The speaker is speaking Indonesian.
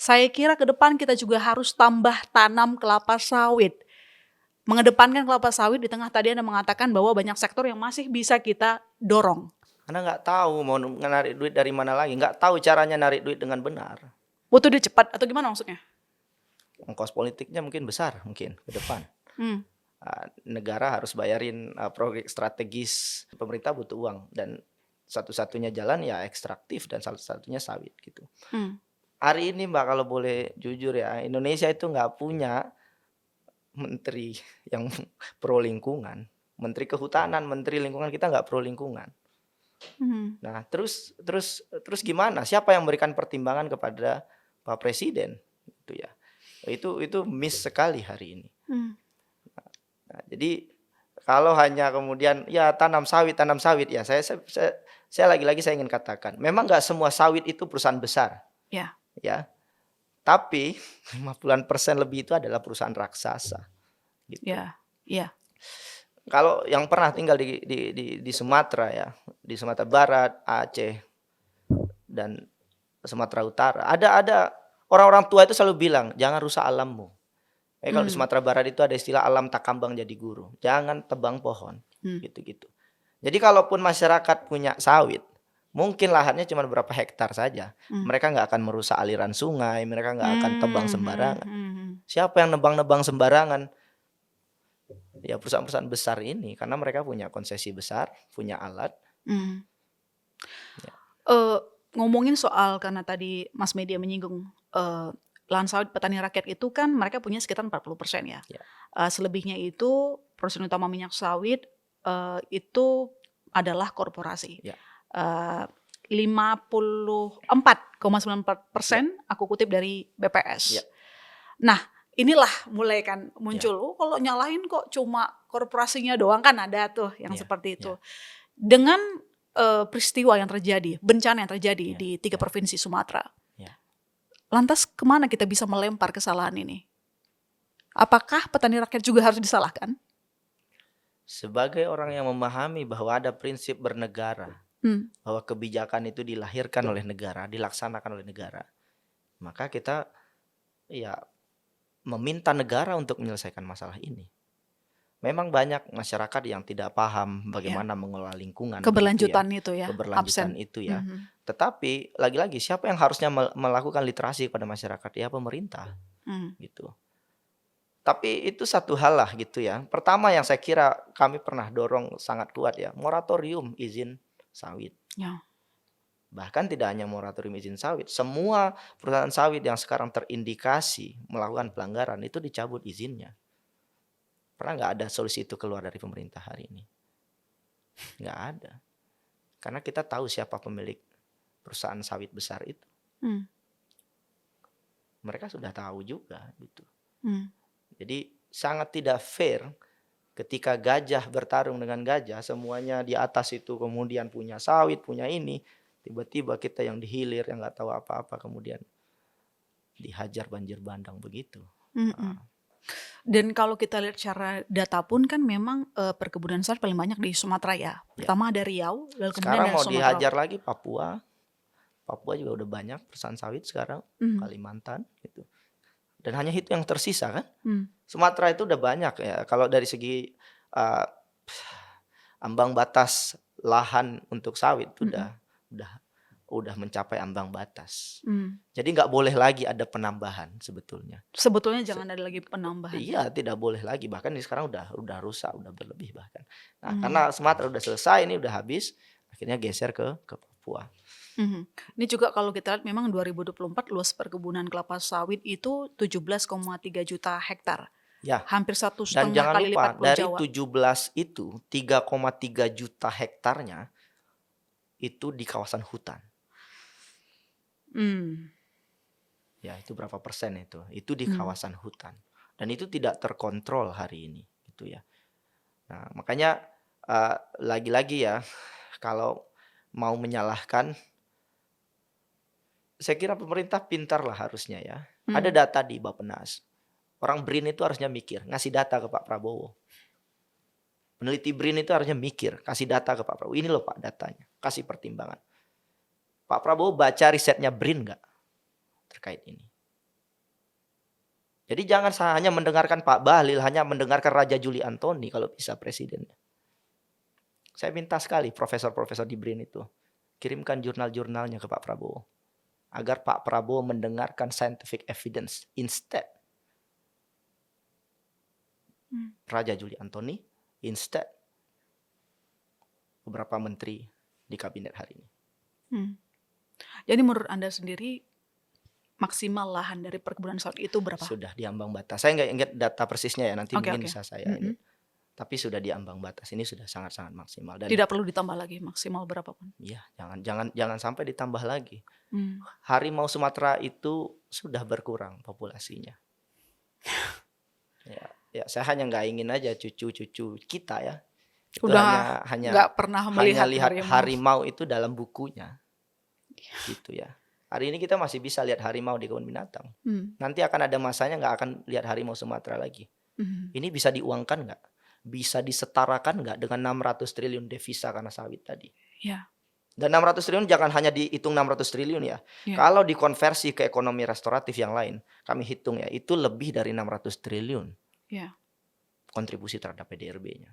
Saya kira ke depan kita juga harus tambah tanam kelapa sawit. Mengedepankan kelapa sawit di tengah tadi Anda mengatakan bahwa banyak sektor yang masih bisa kita dorong. Karena nggak tahu mau narik duit dari mana lagi, nggak tahu caranya narik duit dengan benar. Butuh duit cepat atau gimana maksudnya? Ongkos politiknya mungkin besar mungkin ke depan. Negara harus bayarin proyek strategis, pemerintah butuh uang dan satu-satunya jalan ya ekstraktif dan salah satunya sawit gitu. Hari ini Mbak kalau boleh jujur ya, Indonesia itu nggak punya menteri yang pro lingkungan, menteri kehutanan, menteri lingkungan kita nggak pro lingkungan. Nah terus gimana? Siapa yang memberikan pertimbangan kepada Pak Presiden? Itu ya, itu miss sekali hari ini. Nah, jadi kalau hanya kemudian ya tanam sawit ya saya lagi-lagi saya ingin katakan, memang nggak semua sawit itu perusahaan besar. Ya. Tapi 50% lebih itu adalah perusahaan raksasa. Gitu. Kalau yang pernah tinggal di Sumatera ya, di Sumatera Barat, Aceh dan Sumatera Utara, ada orang-orang tua itu selalu bilang, jangan rusak alammu. Kalau di Sumatera Barat itu ada istilah alam tak kambang jadi guru. Jangan tebang pohon. Gitu-gitu. Jadi kalaupun masyarakat punya sawit, mungkin lahannya cuma berapa hektar saja. Mereka nggak akan merusak aliran sungai, mereka nggak akan tebang sembarangan. Siapa yang nebang-nebang sembarangan? Ya perusahaan-perusahaan besar ini, karena mereka punya konsesi besar, punya alat. Ya. Ngomongin soal, karena tadi Mas Media menyinggung lahan sawit petani rakyat itu kan mereka punya sekitar 40% ya. Selebihnya itu produsen utama minyak sawit itu adalah korporasi. 54,94% aku kutip dari BPS. Nah inilah mulai kan muncul, kalau nyalahin kok cuma korporasinya doang, kan ada tuh yang seperti itu. Dengan peristiwa yang terjadi, bencana yang terjadi di 3 provinsi Sumatera. Lantas kemana kita bisa melempar kesalahan ini? Apakah petani rakyat juga harus disalahkan? Sebagai orang yang memahami bahwa ada prinsip bernegara, bahwa kebijakan itu dilahirkan oleh negara, dilaksanakan oleh negara, maka kita ya meminta negara untuk menyelesaikan masalah ini. Memang banyak masyarakat yang tidak paham bagaimana mengelola lingkungan. Keberlanjutan itu ya. Keberlanjutan itu ya. Tetapi lagi-lagi siapa yang harusnya melakukan literasi kepada masyarakat? Ya pemerintah. Gitu. Tapi itu satu hal lah gitu ya. Pertama yang saya kira kami pernah dorong sangat kuat ya, moratorium izin sawit. Bahkan tidak hanya moratorium izin sawit, semua perusahaan sawit yang sekarang terindikasi melakukan pelanggaran itu dicabut izinnya. Pernah nggak ada solusi itu keluar dari pemerintah hari ini? Nggak ada. Karena kita tahu siapa pemilik perusahaan sawit besar itu. Mereka sudah tahu juga gitu. Jadi sangat tidak fair ketika gajah bertarung dengan gajah, semuanya di atas itu kemudian punya sawit, punya ini, tiba-tiba kita yang dihilir yang nggak tahu apa-apa kemudian dihajar banjir bandang begitu. Dan kalau kita lihat secara data pun kan memang perkebunan sawit paling banyak di Sumatera ya. Pertama ada Riau, lalu kemudian sekarang ada mau Sumatera. dihajar lagi Papua. Papua juga udah banyak perusahaan sawit sekarang, Kalimantan gitu. Dan hanya itu yang tersisa kan. Sumatera itu udah banyak ya. Kalau dari segi ambang batas lahan untuk sawit udah mencapai ambang batas. Jadi nggak boleh lagi ada penambahan sebetulnya. Sebetulnya jangan ada lagi penambahan. Iya, tidak boleh lagi. Bahkan ini sekarang udah rusak, udah berlebih bahkan. Nah, karena Sumatera udah selesai, ini udah habis, akhirnya geser ke Papua. Ini juga kalau kita lihat memang 2024 luas perkebunan kelapa sawit itu 17,3 juta hektar. Ya. Hampir 1,5 Dan jangan kali lupa, lipat Pulau dari Jawa. 17 itu 3,3 juta hektarnya itu di kawasan hutan. Ya, itu berapa persen itu? Itu di kawasan hutan. Dan itu tidak terkontrol hari ini gitu ya. Nah, makanya lagi-lagi ya, kalau mau menyalahkan, saya kira pemerintah pintar lah harusnya ya. Ada data di Bappenas. Orang BRIN itu harusnya mikir, ngasih data ke Pak Prabowo. Peneliti BRIN itu harusnya mikir, kasih data ke Pak Prabowo. Ini loh Pak datanya, kasih pertimbangan. Pak Prabowo baca risetnya BRIN nggak terkait ini? Jadi jangan hanya mendengarkan Pak Bahlil, hanya mendengarkan Raja Juli Antoni kalau bisa presidennya. Saya minta sekali profesor-profesor di BRIN itu, kirimkan jurnal-jurnalnya ke Pak Prabowo. Agar Pak Prabowo mendengarkan scientific evidence instead. Raja Juli Antoni, instead beberapa menteri di kabinet hari ini. Jadi menurut Anda sendiri, maksimal lahan dari perkebunan sawit itu berapa? Sudah di ambang batas. Saya nggak ingat data persisnya ya, nanti mungkin bisa saya ini. Tapi sudah di ambang batas, ini sudah sangat-sangat maksimal. Dan tidak perlu ditambah lagi, maksimal berapapun. Iya, jangan sampai ditambah lagi. Harimau Sumatera itu sudah berkurang populasinya. Ya, saya hanya nggak ingin aja cucu-cucu kita ya. Itu udah hanya nggak pernah melihat lihat harimau itu dalam bukunya, gitu ya. Hari ini kita masih bisa lihat harimau di kebun binatang. Nanti akan ada masanya nggak akan lihat harimau Sumatera lagi. Ini bisa diuangkan nggak? Bisa disetarakan nggak dengan 600 triliun devisa karena sawit tadi? Ya. Dan 600 triliun jangan hanya dihitung 600 triliun ya. Kalau dikonversi ke ekonomi restoratif yang lain, kami hitung ya, itu lebih dari 600 triliun. Kontribusi terhadap PDRB-nya.